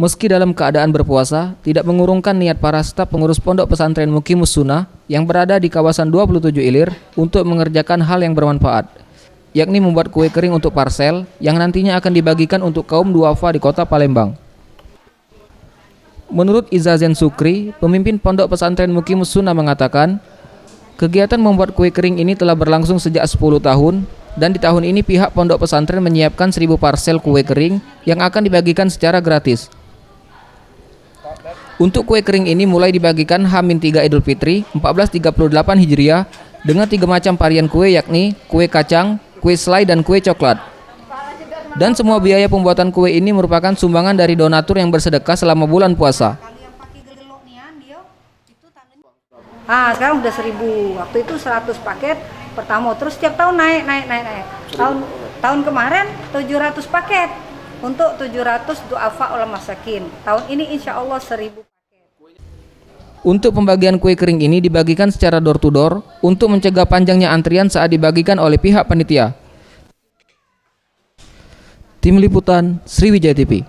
Meski dalam keadaan berpuasa, tidak mengurungkan niat para staf pengurus Pondok Pesantren Muqimus Sunnah yang berada di kawasan 27 Ilir untuk mengerjakan hal yang bermanfaat, yakni membuat kue kering untuk parsel yang nantinya akan dibagikan untuk kaum duafa di kota Palembang. Menurut Izazen Sukri, pemimpin Pondok Pesantren Muqimus Sunnah mengatakan, kegiatan membuat kue kering ini telah berlangsung sejak 10 tahun dan di tahun ini pihak Pondok Pesantren menyiapkan 1000 parsel kue kering yang akan dibagikan secara gratis. Untuk kue kering ini mulai dibagikan H-3 Idul Fitri 1438 Hijriah dengan 3 macam varian kue, yakni kue kacang, kue selai, dan kue coklat. Dan semua biaya pembuatan kue ini merupakan sumbangan dari donatur yang bersedekah selama bulan puasa. Sekarang udah 1000, waktu itu 100 paket pertama, terus setiap tahun naik. Tahun kemarin 700 paket untuk 700 duafa ulama masakin. Tahun ini insya Allah 1000. Untuk pembagian kue kering ini dibagikan secara door to door untuk mencegah panjangnya antrian saat dibagikan oleh pihak panitia. Tim Liputan Sriwijaya TV.